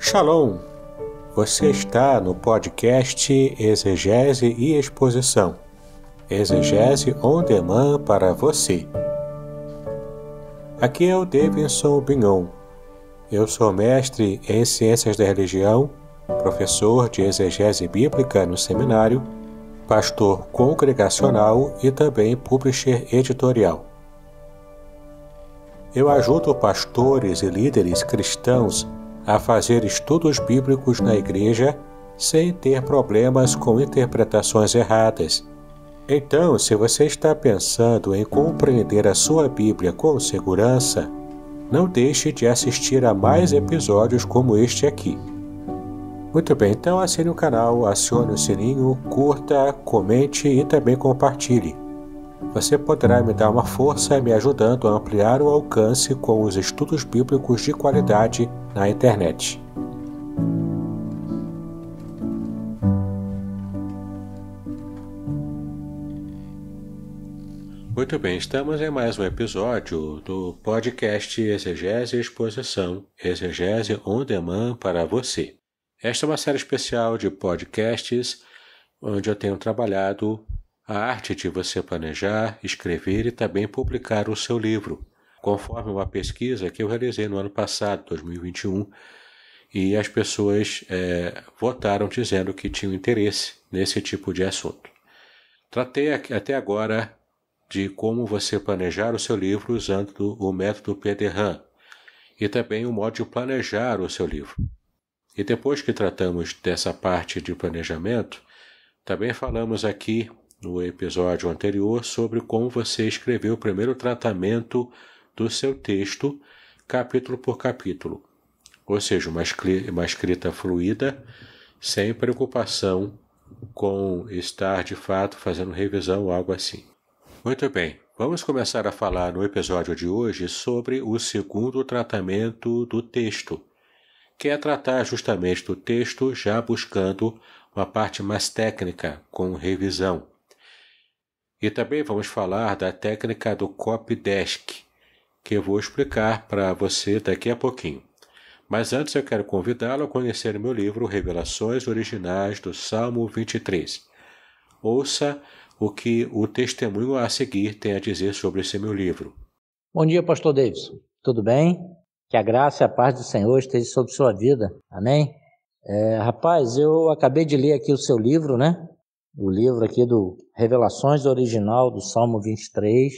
Shalom! Você está no podcast Exegese e Exposição. Exegese on demand para você. Aqui é o Davidson Bignon. Eu sou mestre em Ciências da Religião, professor de Exegese Bíblica no seminário, pastor congregacional e também publisher editorial. Eu ajudo pastores e líderes cristãos a fazer estudos bíblicos na igreja sem ter problemas com interpretações erradas. Então, se você está pensando em compreender a sua Bíblia com segurança, não deixe de assistir a mais episódios como este aqui. Muito bem, então assine o canal, acione o sininho, curta, comente e também compartilhe. Você poderá me dar uma força me ajudando a ampliar o alcance com os estudos bíblicos de qualidade na internet. Muito bem, estamos em mais um episódio do podcast Exegese e Exposição, Exegese on demand para você. Esta é uma série especial de podcasts onde eu tenho trabalhado a arte de você planejar, escrever e também publicar o seu livro, conforme uma pesquisa que eu realizei no ano passado, 2021, e as pessoas votaram dizendo que tinham interesse nesse tipo de assunto. Tratei até agora de como você planejar o seu livro usando o método PDRAM e também o modo de planejar o seu livro. E depois que tratamos dessa parte de planejamento, também falamos aqui no episódio anterior sobre como você escrever o primeiro tratamento do seu texto, capítulo por capítulo. Ou seja, uma escrita fluida, sem preocupação com estar de fato fazendo revisão ou algo assim. Muito bem, vamos começar a falar no episódio de hoje sobre o segundo tratamento do texto, que é tratar justamente do texto já buscando uma parte mais técnica, com revisão. E também vamos falar da técnica do copydesk, que eu vou explicar para você daqui a pouquinho. Mas antes eu quero convidá-lo a conhecer meu livro Revelações Originais do Salmo 23. Ouça o que o testemunho a seguir tem a dizer sobre esse meu livro. Bom dia, pastor Davidson. Tudo bem? Que a graça e a paz do Senhor esteja sobre sua vida. Amém? Rapaz, eu acabei de ler aqui o seu livro, né? O livro aqui do Revelações Original do Salmo 23,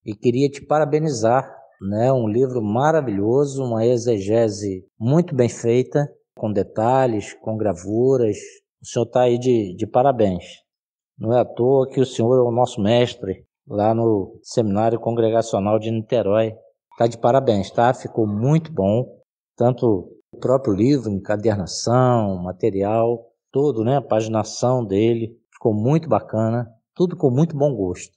e queria te parabenizar, né? Um livro maravilhoso, uma exegese muito bem feita, com detalhes, com gravuras. O senhor está aí de parabéns. Não é à toa que o senhor é o nosso mestre lá no Seminário Congregacional de Niterói. Está de parabéns, tá? Ficou muito bom, tanto o próprio livro, encadernação, material, todo, né? A paginação dele, ficou muito bacana, tudo com muito bom gosto.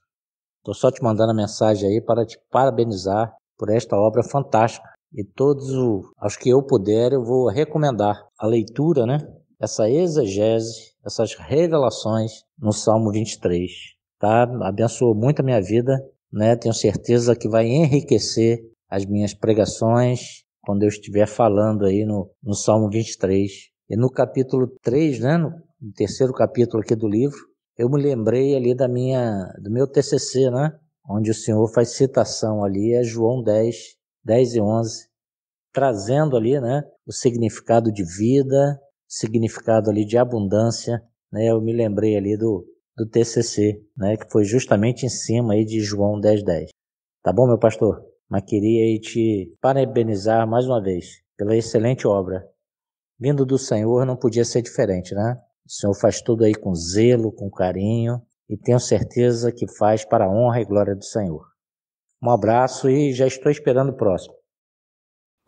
Estou só te mandando a mensagem aí para te parabenizar por esta obra fantástica. E todos aos que eu puder, eu vou recomendar a leitura, né? Essa exegese, essas revelações no Salmo 23. Tá? Abençoou muito a minha vida, né? Tenho certeza que vai enriquecer as minhas pregações quando eu estiver falando aí no Salmo 23. E no capítulo 3, né? No terceiro capítulo aqui do livro, eu me lembrei ali do meu TCC, né? Onde o Senhor faz citação ali a João 10 e 11, trazendo ali, né? O significado de vida, significado ali de abundância, né? Eu me lembrei ali do TCC, né? Que foi justamente em cima aí de João 10. Tá bom, meu pastor? Mas queria aí te parabenizar mais uma vez pela excelente obra. Vindo do Senhor não podia ser diferente, né? O Senhor faz tudo aí com zelo, com carinho, e tenho certeza que faz para a honra e glória do Senhor. Um abraço e já estou esperando o próximo.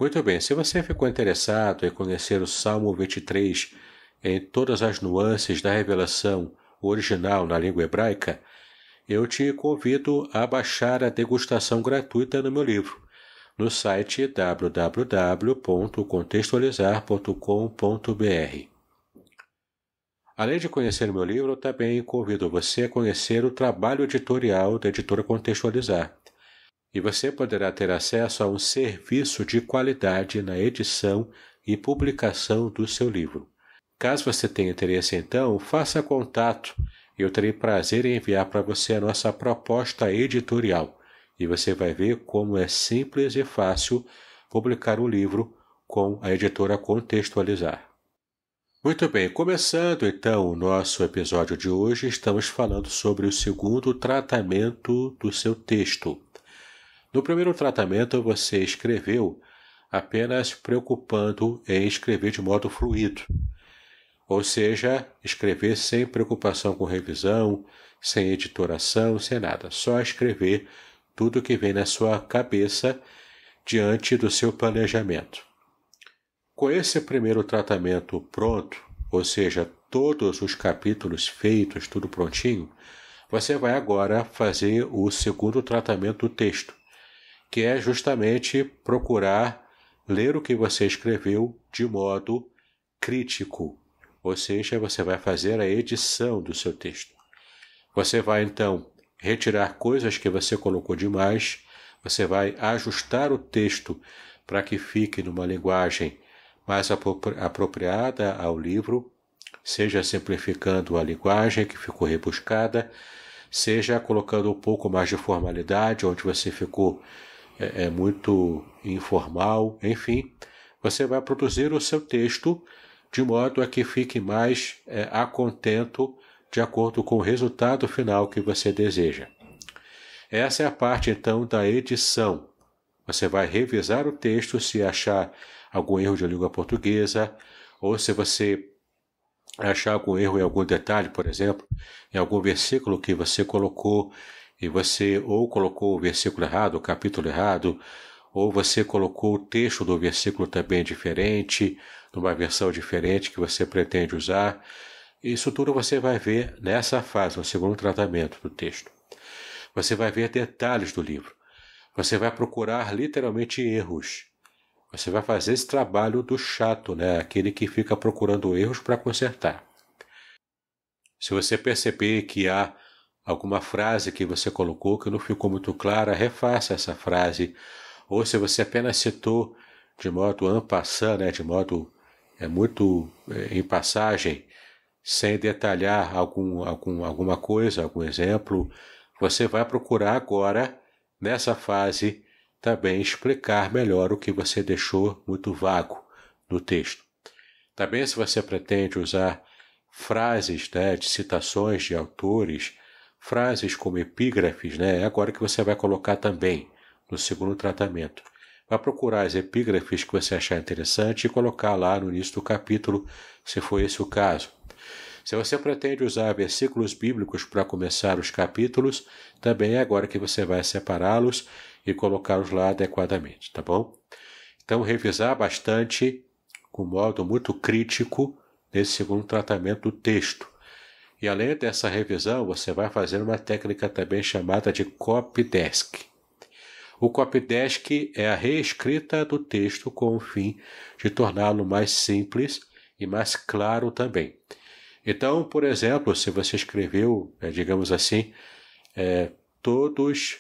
Muito bem, se você ficou interessado em conhecer o Salmo 23 em todas as nuances da revelação original na língua hebraica, eu te convido a baixar a degustação gratuita no meu livro, no site www.contextualizar.com.br. Além de conhecer meu livro, eu também convido você a conhecer o trabalho editorial da editora Contextualizar. E você poderá ter acesso a um serviço de qualidade na edição e publicação do seu livro. Caso você tenha interesse, então, faça contato. Eu terei prazer em enviar para você a nossa proposta editorial. E você vai ver como é simples e fácil publicar um livro com a editora Contextualizar. Muito bem, começando então o nosso episódio de hoje, estamos falando sobre o segundo tratamento do seu texto. No primeiro tratamento, você escreveu apenas preocupando em escrever de modo fluido. Ou seja, escrever sem preocupação com revisão, sem editoração, sem nada. Só escrever tudo que vem na sua cabeça diante do seu planejamento. Com esse primeiro tratamento pronto, ou seja, todos os capítulos feitos, tudo prontinho, você vai agora fazer o segundo tratamento do texto, que é justamente procurar ler o que você escreveu de modo crítico, ou seja, você vai fazer a edição do seu texto. Você vai, então, retirar coisas que você colocou demais, você vai ajustar o texto para que fique numa linguagem mais apropriada ao livro, seja simplificando a linguagem que ficou rebuscada, seja colocando um pouco mais de formalidade, onde você ficou muito informal, enfim, você vai produzir o seu texto de modo a que fique mais a contento de acordo com o resultado final que você deseja. Essa é a parte, então, da edição. Você vai revisar o texto se achar algum erro de língua portuguesa, ou se você achar algum erro em algum detalhe, por exemplo, em algum versículo que você colocou, e você ou colocou o versículo errado, o capítulo errado, ou você colocou o texto do versículo também diferente, numa versão diferente que você pretende usar. Isso tudo você vai ver nessa fase, no segundo tratamento do texto. Você vai ver detalhes do livro. Você vai procurar literalmente erros. Você vai fazer esse trabalho do chato, né? Aquele que fica procurando erros para consertar. Se você perceber que há alguma frase que você colocou que não ficou muito clara, refaça essa frase. Ou se você apenas citou de modo en passant, né? De modo muito em passagem, sem detalhar alguma coisa, algum exemplo, você vai procurar agora, nessa fase, também explicar melhor o que você deixou muito vago no texto. Também, se você pretende usar frases, né, de citações de autores, frases como epígrafes, né, é agora que você vai colocar também no segundo tratamento. Vai procurar as epígrafes que você achar interessante e colocar lá no início do capítulo, se for esse o caso. Se você pretende usar versículos bíblicos para começar os capítulos, também é agora que você vai separá-los e colocá-los lá adequadamente, tá bom? Então, revisar bastante, com modo muito crítico, nesse segundo tratamento do texto. E além dessa revisão, você vai fazer uma técnica também chamada de copydesk. O copydesk é a reescrita do texto com o fim de torná-lo mais simples e mais claro também. Então, por exemplo, se você escreveu, digamos assim, todos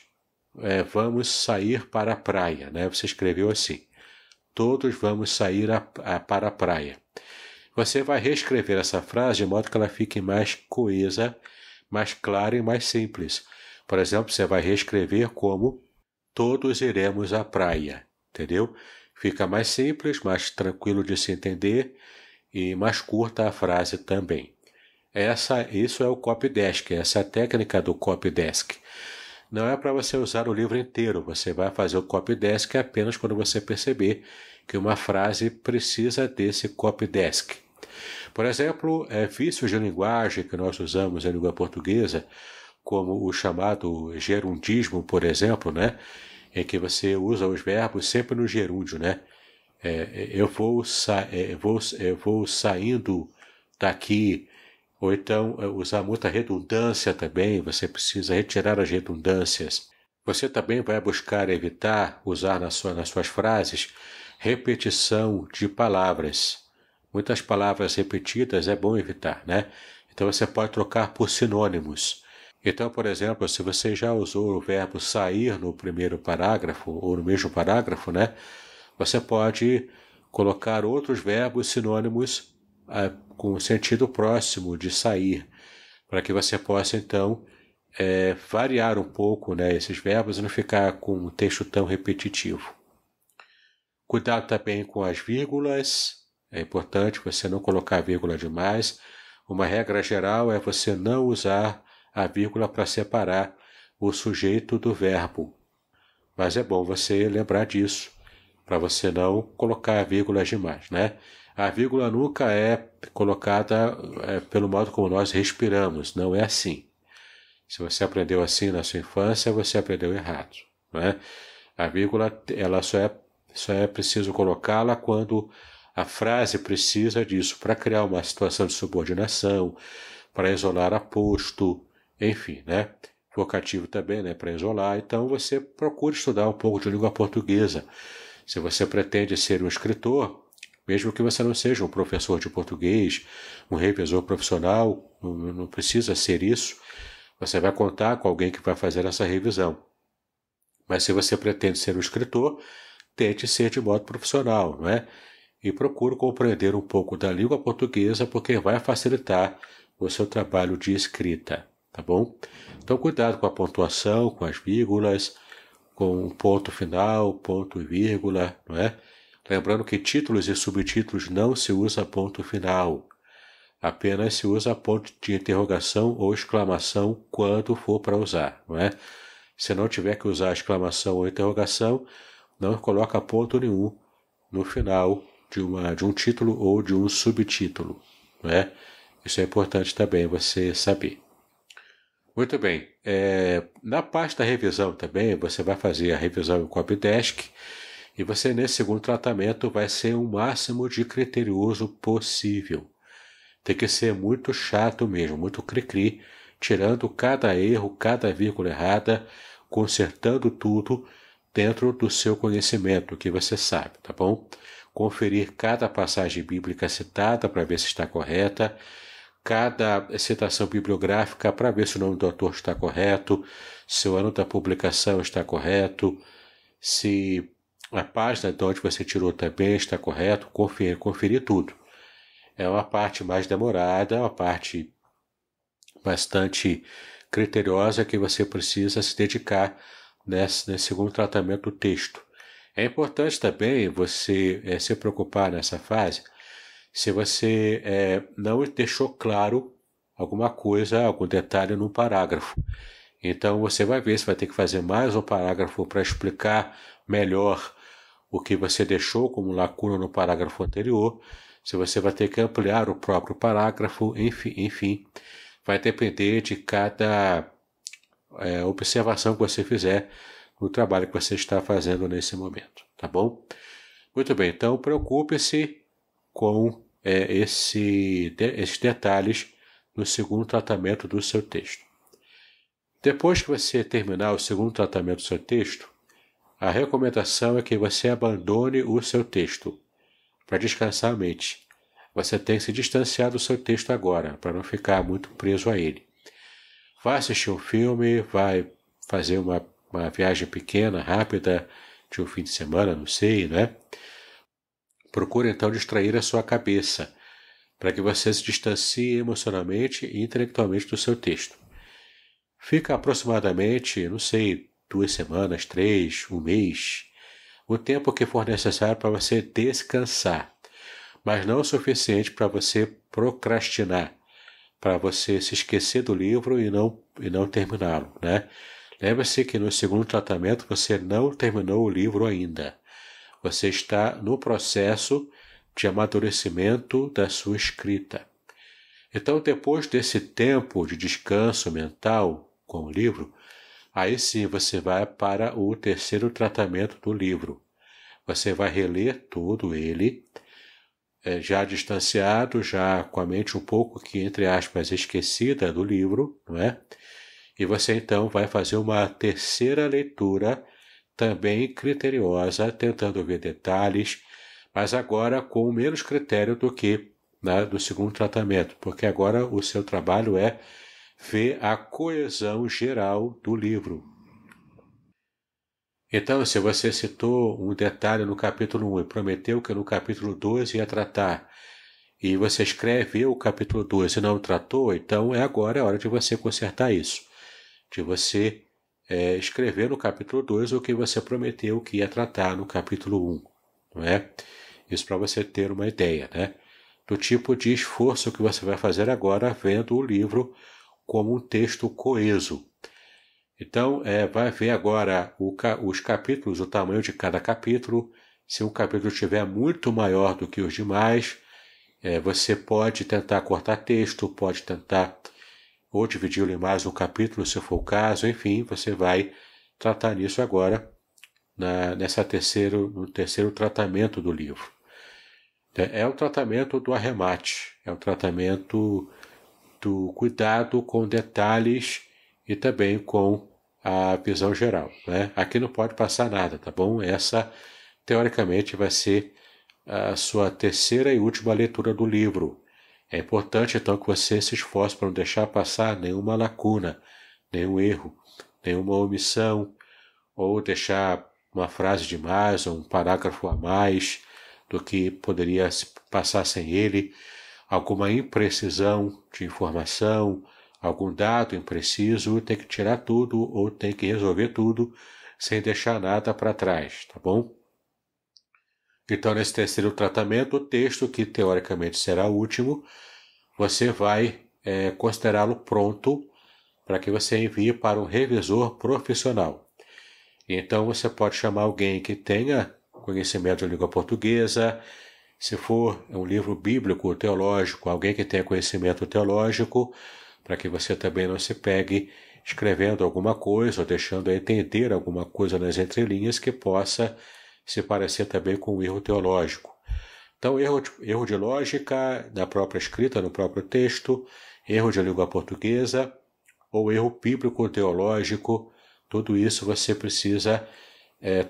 vamos sair para a praia, né? Você escreveu assim, todos vamos sair para a praia. Você vai reescrever essa frase de modo que ela fique mais coesa, mais clara e mais simples. Por exemplo, você vai reescrever como todos iremos à praia, entendeu? Fica mais simples, mais tranquilo de se entender e mais curta a frase também. Isso é o copydesk, essa é a técnica do copydesk. Não é para você usar o livro inteiro, você vai fazer o copydesk apenas quando você perceber que uma frase precisa desse copydesk. Por exemplo, vícios de linguagem que nós usamos em língua portuguesa, como o chamado gerundismo, por exemplo, né? Em que você usa os verbos sempre no gerúndio, né? Eu vou saindo daqui. Ou então usar muita redundância também, você precisa retirar as redundâncias. Você também vai buscar evitar usar nas suas frases repetição de palavras. Muitas palavras repetidas é bom evitar, né? Então você pode trocar por sinônimos. Então, por exemplo, se você já usou o verbo sair no primeiro parágrafo, ou no mesmo parágrafo, né? Você pode colocar outros verbos sinônimos com sentido próximo de sair, para que você possa, então, variar um pouco, né, esses verbos e não ficar com um texto tão repetitivo. Cuidado também com as vírgulas, é importante você não colocar vírgula demais. Uma regra geral é você não usar a vírgula para separar o sujeito do verbo. Mas é bom você lembrar disso, para você não colocar vírgulas demais, né? A vírgula nunca é colocada pelo modo como nós respiramos, não é assim. Se você aprendeu assim na sua infância, você aprendeu errado, né? A vírgula, ela só é preciso colocá-la quando a frase precisa disso, para criar uma situação de subordinação, para isolar aposto, enfim, né? Vocativo também, né? Para isolar. Então você procura estudar um pouco de língua portuguesa. Se você pretende ser um escritor, mesmo que você não seja um professor de português, um revisor profissional, não precisa ser isso, você vai contar com alguém que vai fazer essa revisão. Mas se você pretende ser um escritor, tente ser de modo profissional, não é? E procure compreender um pouco da língua portuguesa, porque vai facilitar o seu trabalho de escrita, tá bom? Então cuidado com a pontuação, com as vírgulas, com o ponto final, ponto e vírgula, não é? Lembrando que títulos e subtítulos não se usa ponto final. Apenas se usa ponto de interrogação ou exclamação quando for para usar, não é? Se não tiver que usar exclamação ou interrogação, não coloca ponto nenhum no final de um título ou de um subtítulo, não é? Isso é importante também você saber. Muito bem, na parte da revisão também, você vai fazer a revisão em Copydesk e você, nesse segundo tratamento, vai ser o máximo de criterioso possível. Tem que ser muito chato mesmo, muito cri-cri, tirando cada erro, cada vírgula errada, consertando tudo dentro do seu conhecimento, que você sabe, tá bom? Conferir cada passagem bíblica citada para ver se está correta, cada citação bibliográfica para ver se o nome do autor está correto, se o ano da publicação está correto, se a página de onde você tirou também está correto, conferir tudo. É uma parte mais demorada, é uma parte bastante criteriosa que você precisa se dedicar nesse segundo tratamento do texto. É importante também você se preocupar nessa fase se você não deixou claro alguma coisa, algum detalhe no parágrafo. Então você vai ver se vai ter que fazer mais um parágrafo para explicar melhor o que você deixou como lacuna no parágrafo anterior, se você vai ter que ampliar o próprio parágrafo, enfim, vai depender de cada observação que você fizer no trabalho que você está fazendo nesse momento, tá bom? Muito bem, então preocupe-se com esses detalhes no segundo tratamento do seu texto. Depois que você terminar o segundo tratamento do seu texto, a recomendação é que você abandone o seu texto para descansar a mente. Você tem que se distanciar do seu texto agora, para não ficar muito preso a ele. Vai assistir um filme, vai fazer uma viagem pequena, rápida, de um fim de semana, não sei, né? Procure então distrair a sua cabeça, para que você se distancie emocionalmente e intelectualmente do seu texto. Fica aproximadamente, não sei, 2 semanas, 3, um mês, o tempo que for necessário para você descansar, mas não o suficiente para você procrastinar, para você se esquecer do livro e não terminá-lo, né? Lembre-se que no segundo tratamento você não terminou o livro ainda. Você está no processo de amadurecimento da sua escrita. Então, depois desse tempo de descanso mental com o livro, aí sim você vai para o terceiro tratamento do livro. Você vai reler todo ele, já distanciado, já com a mente um pouco que, entre aspas, esquecida do livro, não é? E você então vai fazer uma terceira leitura, também criteriosa, tentando ver detalhes, mas agora com menos critério do que do segundo tratamento, porque agora o seu trabalho é ver a coesão geral do livro. Então, se você citou um detalhe no capítulo 1 e prometeu que no capítulo 2 ia tratar, e você escreve o capítulo 2 e não tratou, então agora é a hora de você consertar isso. De você escrever no capítulo 2 o que você prometeu que ia tratar no capítulo 1, não é? Isso para você ter uma ideia, né? Do tipo de esforço que você vai fazer agora vendo o livro como um texto coeso. Então, vai ver agora os capítulos, o tamanho de cada capítulo. Se um capítulo estiver muito maior do que os demais, você pode tentar cortar texto, pode tentar ou dividi-lo em mais um capítulo, se for o caso. Enfim, você vai tratar nisso agora, no terceiro tratamento do livro. É o tratamento do arremate, é o tratamento do cuidado com detalhes e também com a visão geral, né? Aqui não pode passar nada, tá bom? Essa, teoricamente, vai ser a sua terceira e última leitura do livro. É importante, então, que você se esforce para não deixar passar nenhuma lacuna, nenhum erro, nenhuma omissão, ou deixar uma frase de mais ou um parágrafo a mais do que poderia se passar sem ele, alguma imprecisão de informação, algum dado impreciso, tem que tirar tudo ou tem que resolver tudo sem deixar nada para trás, tá bom? Então, nesse terceiro tratamento, o texto, que teoricamente será o último, você vai considerá-lo pronto para que você envie para um revisor profissional. Então, você pode chamar alguém que tenha conhecimento de língua portuguesa. Se for um livro bíblico, teológico, alguém que tenha conhecimento teológico, para que você também não se pegue escrevendo alguma coisa ou deixando a entender alguma coisa nas entrelinhas que possa se parecer também com um erro teológico. Então, erro de lógica na própria escrita, no próprio texto, erro de língua portuguesa ou erro bíblico teológico, tudo isso você precisa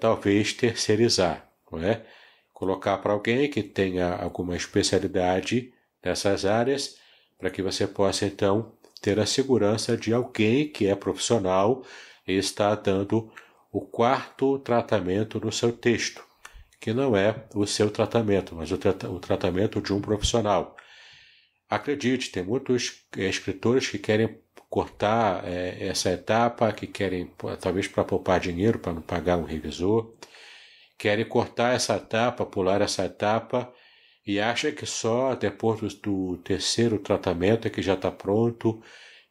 talvez terceirizar, não é? Colocar para alguém que tenha alguma especialidade nessas áreas, para que você possa então ter a segurança de alguém que é profissional e está dando o quarto tratamento no seu texto, que não é o seu tratamento, mas o tratamento de um profissional. Acredite, tem muitos escritores que querem cortar essa etapa, que querem, talvez para poupar dinheiro, para não pagar um revisor, querem cortar essa etapa, pular essa etapa, e acham que só depois do terceiro tratamento é que já está pronto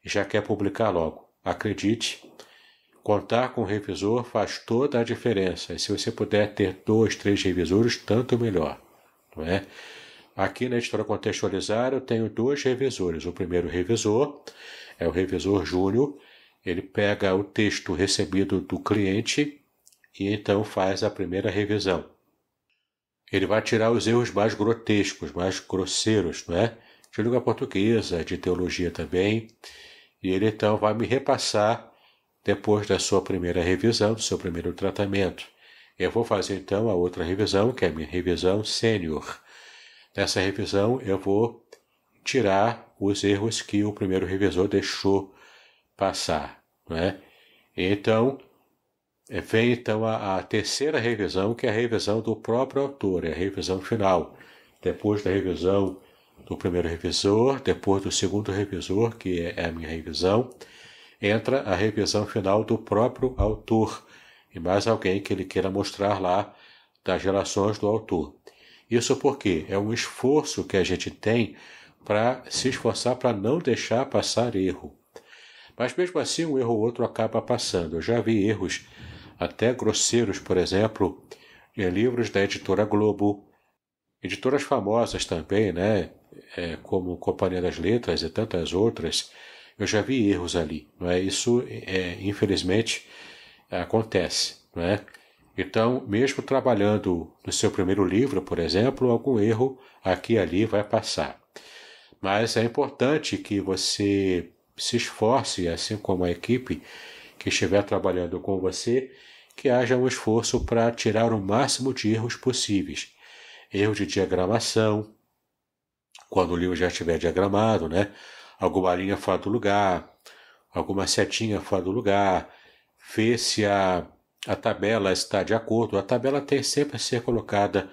e já quer publicar logo. Acredite, contar com um revisor faz toda a diferença. E se você puder ter 2, 3 revisores, tanto melhor, não é? Aqui na Editora Contextualizar eu tenho 2 revisores. O primeiro revisor é o revisor júnior. Ele pega o texto recebido do cliente e então faz a primeira revisão. Ele vai tirar os erros mais grotescos, mais grosseiros, não é? De língua portuguesa, de teologia também. E ele então vai me repassar depois da sua primeira revisão, do seu primeiro tratamento. Eu vou fazer então a outra revisão, que é a minha revisão sênior. Nessa revisão eu vou tirar os erros que o primeiro revisor deixou passar, não é? Então, vem então a terceira revisão, que é a revisão do próprio autor, é a revisão final. Depois da revisão do primeiro revisor, depois do segundo revisor, que é a minha revisão, entra a revisão final do próprio autor e mais alguém que ele queira mostrar lá das relações do autor. Isso porque é um esforço que a gente tem para se esforçar para não deixar passar erro. Mas mesmo assim, um erro ou outro acaba passando. Eu já vi erros até grosseiros, por exemplo, em livros da Editora Globo, editoras famosas também, né? Como Companhia das Letras e tantas outras. Eu já vi erros ali, não é? Isso, infelizmente, acontece, não é? Então, mesmo trabalhando no seu primeiro livro, por exemplo, algum erro aqui e ali vai passar. Mas é importante que você se esforce, assim como a equipe que estiver trabalhando com você, que haja um esforço para tirar o máximo de erros possíveis. Erro de diagramação, quando o livro já estiver diagramado, né? Alguma linha fora do lugar, alguma setinha fora do lugar, ver se a a tabela está de acordo, a tabela tem sempre a ser colocada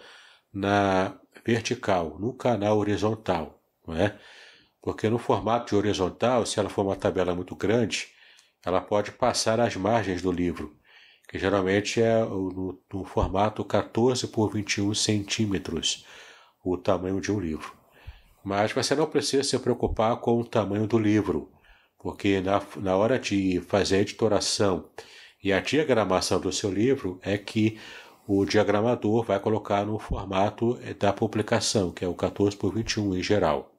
na vertical, nunca na horizontal, não é? Porque no formato de horizontal, se ela for uma tabela muito grande, ela pode passar as margens do livro, que geralmente é no formato 14 por 21 centímetros, o tamanho de um livro. Mas você não precisa se preocupar com o tamanho do livro, porque na hora de fazer a editoração e a diagramação do seu livro é que o diagramador vai colocar no formato da publicação, que é o 14 por 21 em geral.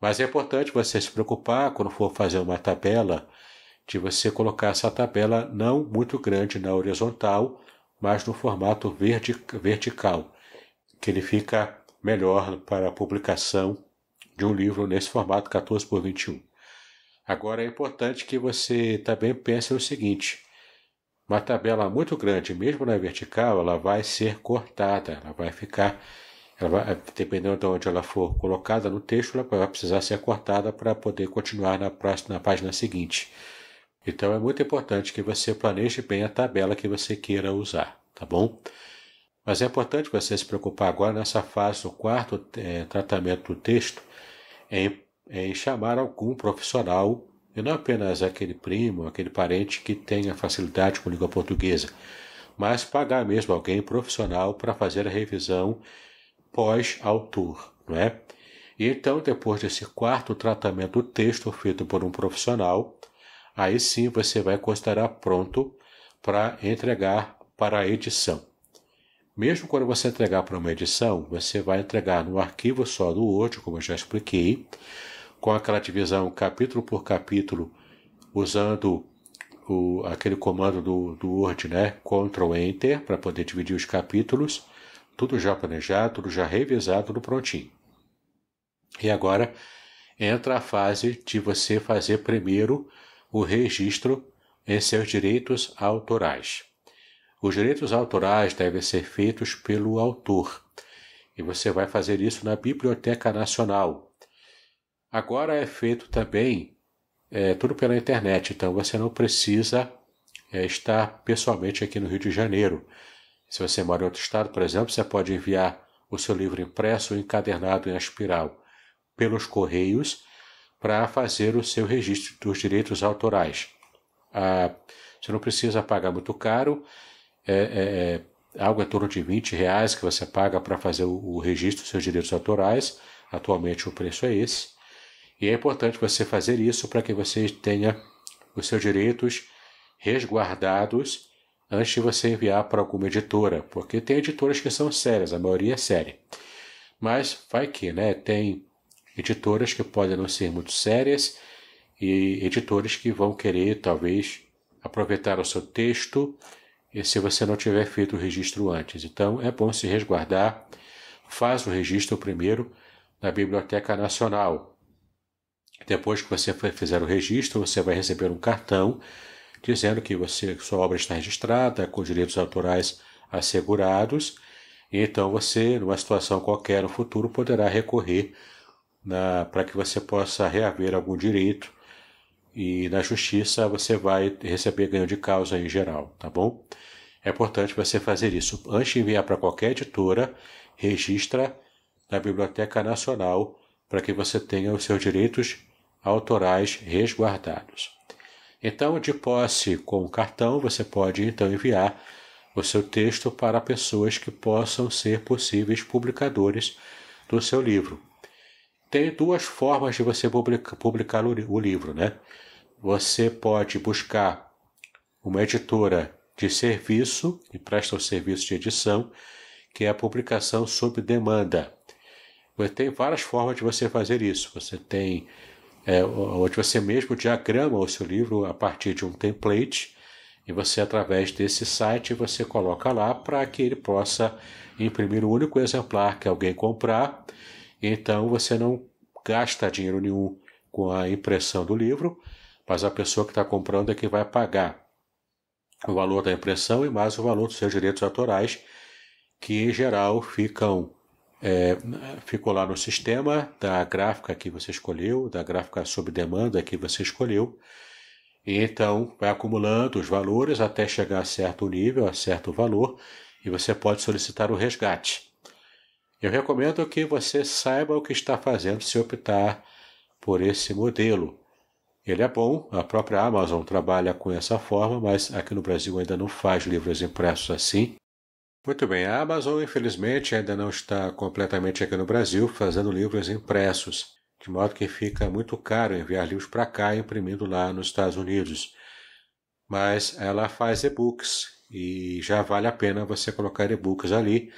Mas é importante você se preocupar, quando for fazer uma tabela, de você colocar essa tabela não muito grande na horizontal, mas no formato vertical, que ele fica melhor para a publicação de um livro nesse formato 14 por 21. Agora é importante que você também pense no seguinte: uma tabela muito grande, mesmo na vertical, ela vai ser cortada, dependendo de onde ela for colocada no texto, ela vai precisar ser cortada para poder continuar na página seguinte. Então é muito importante que você planeje bem a tabela que você queira usar, tá bom? Mas é importante você se preocupar agora nessa fase do quarto tratamento do texto em chamar algum profissional, e não apenas aquele primo, aquele parente que tenha facilidade com a língua portuguesa, mas pagar mesmo alguém profissional para fazer a revisão pós-autor, não é? E então, depois desse quarto tratamento do texto feito por um profissional, aí sim você vai considerar pronto para entregar para a edição. Mesmo quando você entregar para uma edição, você vai entregar no arquivo só do Word, como eu já expliquei, com aquela divisão capítulo por capítulo, usando aquele comando do Word, né? Ctrl Enter, para poder dividir os capítulos, tudo já planejado, tudo já revisado, tudo prontinho. E agora entra a fase de você fazer primeiro o registro em seus direitos autorais. Os direitos autorais devem ser feitos pelo autor, e você vai fazer isso na Biblioteca Nacional. Agora é feito também tudo pela internet, então você não precisa estar pessoalmente aqui no Rio de Janeiro. Se você mora em outro estado, por exemplo, você pode enviar o seu livro impresso ou encadernado em espiral pelos correios para fazer o seu registro dos direitos autorais. Você não precisa pagar muito caro, algo em torno de R$20 que você paga para fazer o registro dos seus direitos autorais. Atualmente o preço é esse. E é importante você fazer isso para que você tenha os seus direitos resguardados antes de você enviar para alguma editora, porque tem editoras que são sérias, a maioria é séria. Mas vai que, né? Tem editoras que podem não ser muito sérias e editores que vão querer, talvez, aproveitar o seu texto e se você não tiver feito o registro antes. Então, é bom se resguardar. Faz o registro primeiro na Biblioteca Nacional. Depois que você fizer o registro, você vai receber um cartão dizendo que sua obra está registrada, com direitos autorais assegurados, e então você, numa situação qualquer no futuro, poderá recorrer para que você possa reaver algum direito, e na justiça você vai receber ganho de causa em geral, tá bom? É importante você fazer isso. Antes de enviar para qualquer editora, registra na Biblioteca Nacional para que você tenha os seus direitos autorais resguardados. Então, de posse com o cartão, você pode então enviar o seu texto para pessoas que possam ser possíveis publicadores do seu livro. Tem duas formas de você publicar o livro, né? Você pode buscar uma editora de serviço, que presta o serviço de edição, que é a publicação sob demanda. Tem várias formas de você fazer isso. Você tem onde você mesmo diagrama o seu livro a partir de um template, e você, através desse site, você coloca lá para que ele possa imprimir o único exemplar que alguém comprar. Então você não gasta dinheiro nenhum com a impressão do livro, mas a pessoa que está comprando é que vai pagar o valor da impressão e mais o valor dos seus direitos autorais, que em geral ficam lá no sistema da gráfica que você escolheu, da gráfica sob demanda que você escolheu, E então vai acumulando os valores até chegar a certo nível, a certo valor, e você pode solicitar o resgate. Eu recomendo que você saiba o que está fazendo se optar por esse modelo. Ele é bom, a própria Amazon trabalha com essa forma, mas aqui no Brasil ainda não faz livros impressos assim. Muito bem, a Amazon infelizmente ainda não está completamente aqui no Brasil fazendo livros impressos, de modo que fica muito caro enviar livros para cá imprimindo lá nos Estados Unidos. Mas ela faz e-books e já vale a pena você colocar e-books ali,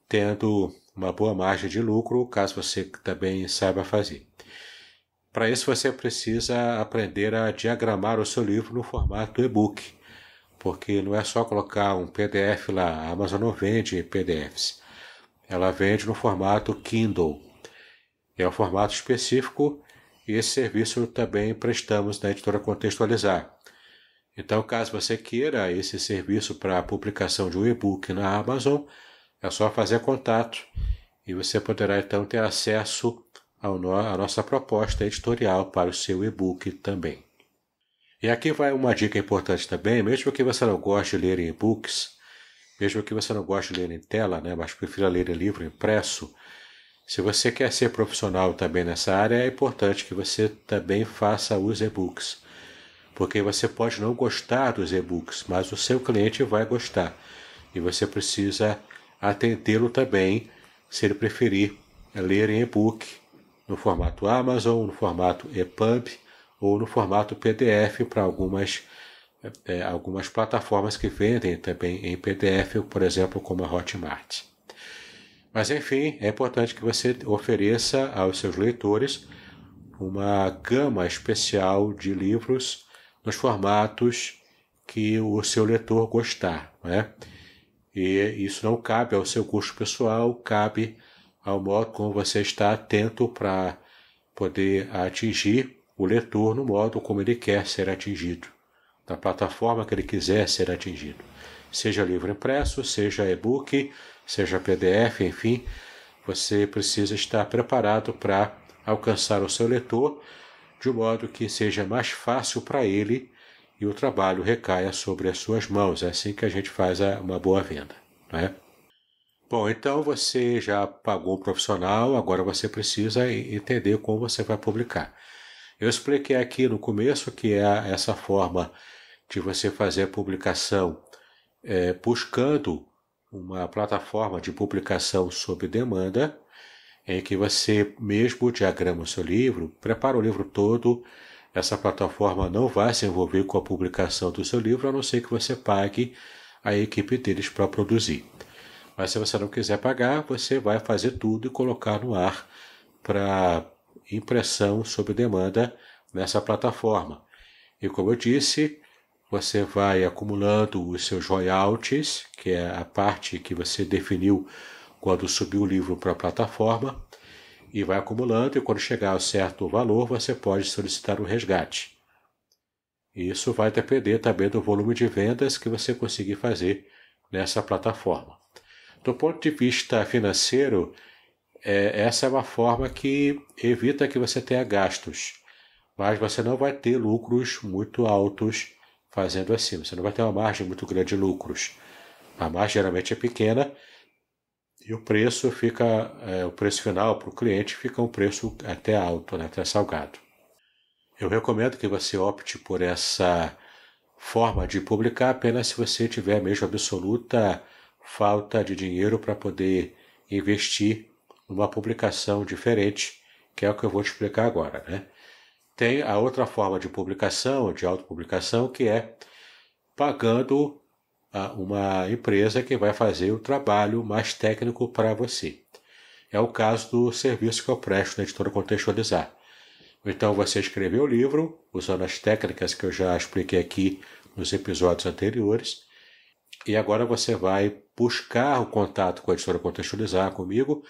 tendo uma boa margem de lucro, caso você também saiba fazer. Para isso você precisa aprender a diagramar o seu livro no formato e-book, porque não é só colocar um PDF lá, a Amazon não vende PDFs, ela vende no formato Kindle. É um formato específico e esse serviço também prestamos na editora Contextualizar. Então, caso você queira esse serviço para a publicação de um e-book na Amazon, é só fazer contato e você poderá então ter acesso à nossa proposta editorial para o seu e-book também. E aqui vai uma dica importante também, mesmo que você não goste de ler em e-books, mesmo que você não goste de ler em tela, mas prefira ler em livro impresso, se você quer ser profissional também nessa área, é importante que você também faça os e-books, porque você pode não gostar dos e-books, mas o seu cliente vai gostar, e você precisa atendê-lo também, se ele preferir ler em e-book, no formato Amazon, no formato EPUB, ou no formato PDF para algumas plataformas que vendem também em PDF, por exemplo, como a Hotmart. Mas, enfim, é importante que você ofereça aos seus leitores uma gama especial de livros nos formatos que o seu leitor gostar, né? E isso não cabe ao seu gosto pessoal, cabe ao modo como você está atento para poder atingir o leitor no modo como ele quer ser atingido, da plataforma que ele quiser ser atingido. Seja livro impresso, seja e-book, seja PDF, enfim, você precisa estar preparado para alcançar o seu leitor de modo que seja mais fácil para ele e o trabalho recaia sobre as suas mãos. É assim que a gente faz uma boa venda, né? Bom, então você já pagou um profissional, agora você precisa entender como você vai publicar. Eu expliquei aqui no começo que é essa forma de você fazer a publicação buscando uma plataforma de publicação sob demanda, em que você mesmo diagrama o seu livro, prepara o livro todo. Essa plataforma não vai se envolver com a publicação do seu livro, a não ser que você pague a equipe deles para produzir. Mas se você não quiser pagar, você vai fazer tudo e colocar no ar para impressão sob demanda nessa plataforma. E como eu disse, você vai acumulando os seus royalties, que é a parte que você definiu quando subiu o livro para a plataforma, e vai acumulando, e quando chegar a certo valor, você pode solicitar um resgate. Isso vai depender também do volume de vendas que você conseguir fazer nessa plataforma. Do ponto de vista financeiro, essa é uma forma que evita que você tenha gastos, mas você não vai ter lucros muito altos fazendo assim. Você não vai ter uma margem muito grande de lucros. A margem geralmente é pequena e o preço o preço final para o cliente fica um preço até alto, até salgado. Eu recomendo que você opte por essa forma de publicar apenas se você tiver mesmo absoluta falta de dinheiro para poder investir numa publicação diferente, que é o que eu vou te explicar agora, né? Tem a outra forma de publicação, de autopublicação, que é pagando uma empresa que vai fazer o trabalho mais técnico para você. É o caso do serviço que eu presto na editora Contextualizar. Então você escreveu o livro, usando as técnicas que eu já expliquei aqui nos episódios anteriores, e agora você vai buscar o contato com a editora Contextualizar comigo,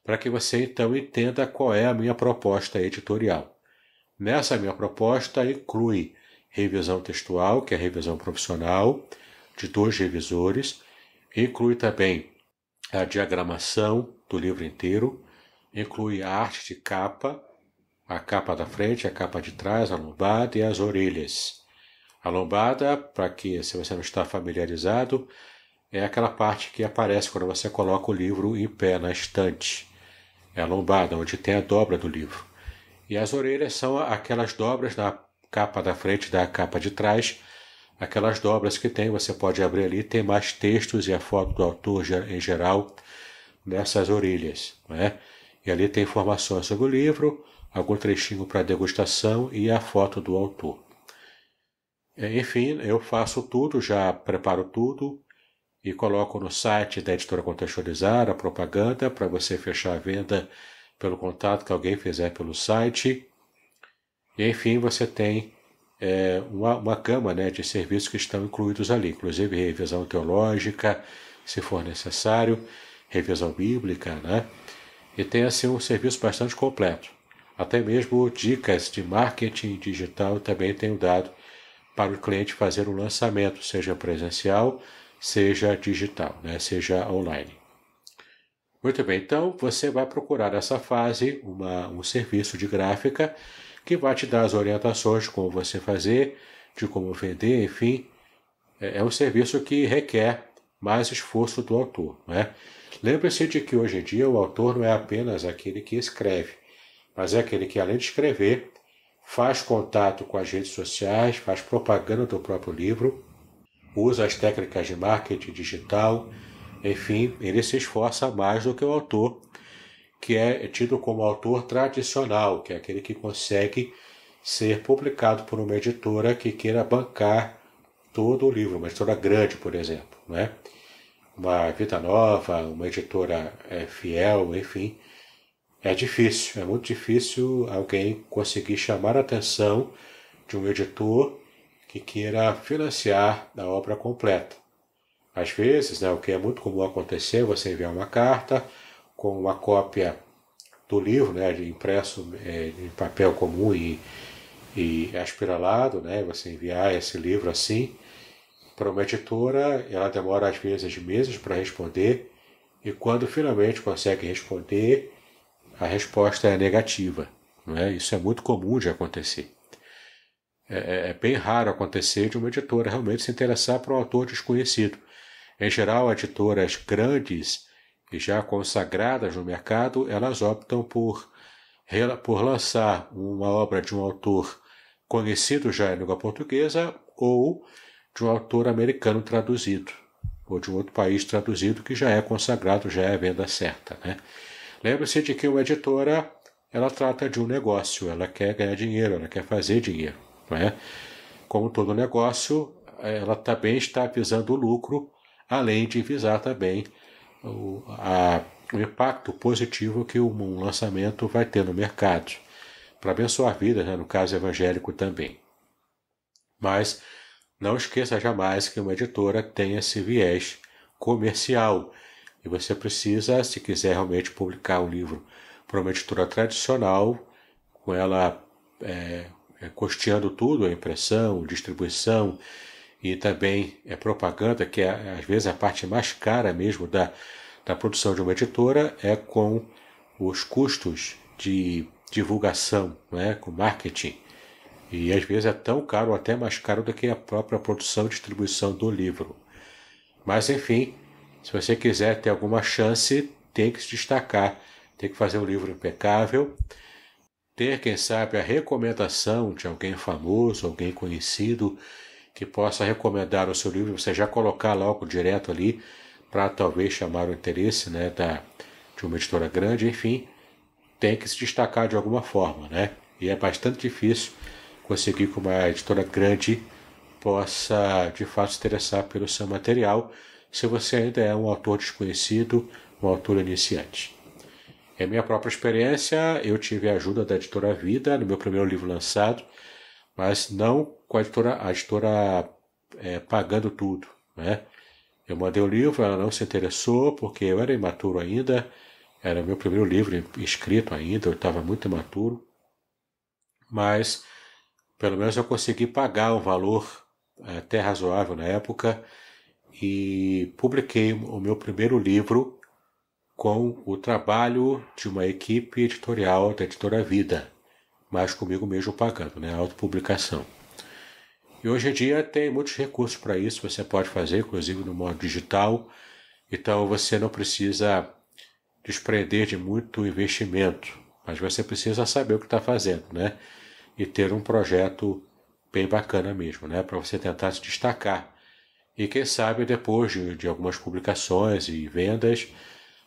para que você então entenda qual é a minha proposta editorial. Nessa minha proposta inclui revisão textual, que é a revisão profissional, de 2 revisores, inclui também a diagramação do livro inteiro, inclui a arte de capa, a capa da frente, a capa de trás, a lombada e as orelhas. A lombada, para que, se você não está familiarizado, é aquela parte que aparece quando você coloca o livro em pé na estante. É a lombada, onde tem a dobra do livro. E as orelhas são aquelas dobras da capa da frente e da capa de trás, aquelas dobras que tem, você pode abrir ali, tem mais textos e a foto do autor em geral nessas orelhas, né? E ali tem informações sobre o livro, algum trechinho para degustação e a foto do autor. Enfim, eu faço tudo, já preparo tudo e coloco no site da Editora Contextualizar a propaganda para você fechar a venda pelo contato que alguém fizer pelo site. E enfim, você tem uma gama, né, de serviços que estão incluídos ali, inclusive revisão teológica, se for necessário, revisão bíblica, né? E tem assim um serviço bastante completo. Até mesmo dicas de marketing digital também tenho dado para o cliente fazer um lançamento, seja presencial, seja digital, né? Seja online. Muito bem, então você vai procurar nessa fase um serviço de gráfica que vai te dar as orientações de como você fazer, de como vender, enfim. É um serviço que requer mais esforço do autor, né? Lembre-se de que hoje em dia o autor não é apenas aquele que escreve, mas é aquele que, além de escrever, faz contato com as redes sociais, faz propaganda do próprio livro, usa as técnicas de marketing digital, enfim, ele se esforça mais do que o autor, que é tido como autor tradicional, que é aquele que consegue ser publicado por uma editora que queira bancar todo o livro, uma editora grande, por exemplo, né? Uma Vida Nova, uma editora fiel, enfim. É difícil, é muito difícil alguém conseguir chamar a atenção de um editor que queira financiar a obra completa. Às vezes, né, o que é muito comum acontecer, é você enviar uma carta com uma cópia do livro, né, de impresso em papel comum e aspiralado, né, você enviar esse livro assim para uma editora, ela demora às vezes meses para responder e quando finalmente consegue responder, a resposta é negativa. Não é? Isso é muito comum de acontecer. É bem raro acontecer de uma editora realmente se interessar por um autor desconhecido. Em geral, editoras grandes e já consagradas no mercado, elas optam por lançar uma obra de um autor conhecido já em língua portuguesa ou de um autor americano traduzido, ou de um outro país traduzido que já é consagrado, já é a venda certa, né? Lembre-se de que uma editora, ela trata de um negócio, ela quer ganhar dinheiro, ela quer fazer dinheiro, não é? Como todo negócio, ela também está visando o lucro, além de visar também o impacto positivo que um lançamento vai ter no mercado, para abençoar vidas, né? No caso evangélico também. Mas não esqueça jamais que uma editora tem esse viés comercial. E você precisa, se quiser realmente publicar um livro para uma editora tradicional, com ela custeando tudo, a impressão, distribuição e também propaganda, que é às vezes a parte mais cara mesmo da produção de uma editora, é com os custos de divulgação, né, com marketing. E às vezes é tão caro, ou até mais caro do que a própria produção e distribuição do livro. Mas enfim, se você quiser ter alguma chance, tem que se destacar, tem que fazer um livro impecável, ter, quem sabe, a recomendação de alguém famoso, alguém conhecido, que possa recomendar o seu livro, você já colocar logo direto ali, para talvez chamar o interesse, né, de uma editora grande, enfim, tem que se destacar de alguma forma, né? E é bastante difícil conseguir que uma editora grande possa, de fato, se interessar pelo seu material, se você ainda é um autor desconhecido, um autor iniciante. Em minha própria experiência, eu tive a ajuda da editora Vida no meu primeiro livro lançado, mas não com a editora pagando tudo, né? Eu mandei o livro, ela não se interessou, porque eu era imaturo ainda, era o meu primeiro livro escrito ainda, eu estava muito imaturo, mas pelo menos eu consegui pagar um valor até razoável na época e publiquei o meu primeiro livro com o trabalho de uma equipe editorial da Editora Vida, mas comigo mesmo pagando, né, a autopublicação. E hoje em dia tem muitos recursos para isso, você pode fazer, inclusive no modo digital, então você não precisa desprender de muito investimento, mas você precisa saber o que está fazendo, né? E ter um projeto bem bacana mesmo, né? Para você tentar se destacar. E quem sabe depois de algumas publicações e vendas,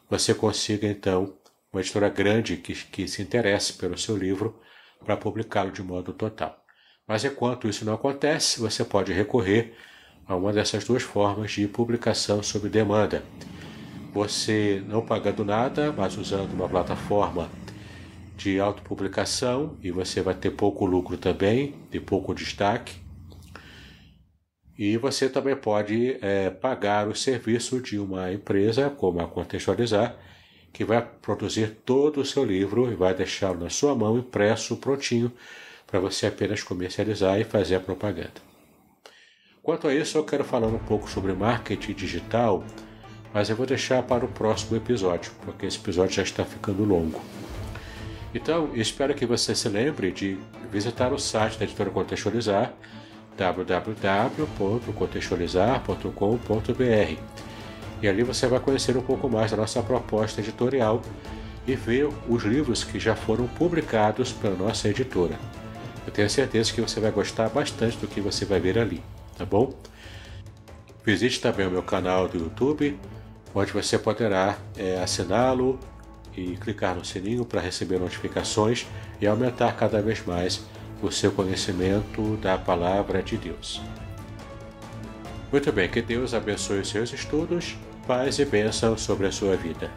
você consiga então uma editora grande que se interesse pelo seu livro para publicá-lo de modo total. Mas enquanto isso não acontece, você pode recorrer a uma dessas duas formas de publicação sob demanda. Você não pagando nada, mas usando uma plataforma de autopublicação, e você vai ter pouco lucro também, e pouco destaque. E você também pode pagar o serviço de uma empresa, como a Contextualizar, que vai produzir todo o seu livro e vai deixá-lo na sua mão, impresso, prontinho, para você apenas comercializar e fazer a propaganda. Quanto a isso, eu quero falar um pouco sobre marketing digital, mas eu vou deixar para o próximo episódio, porque esse episódio já está ficando longo. Então, espero que você se lembre de visitar o site da Editora Contextualizar, www.contextualizar.com.br, e ali você vai conhecer um pouco mais da nossa proposta editorial e ver os livros que já foram publicados pela nossa editora. Eu tenho certeza que você vai gostar bastante do que você vai ver ali, tá bom? Visite também o meu canal do YouTube, onde você poderá assiná-lo e clicar no sininho para receber notificações e aumentar cada vez mais o seu conhecimento da Palavra de Deus. Muito bem, que Deus abençoe os seus estudos, paz e bênção sobre a sua vida.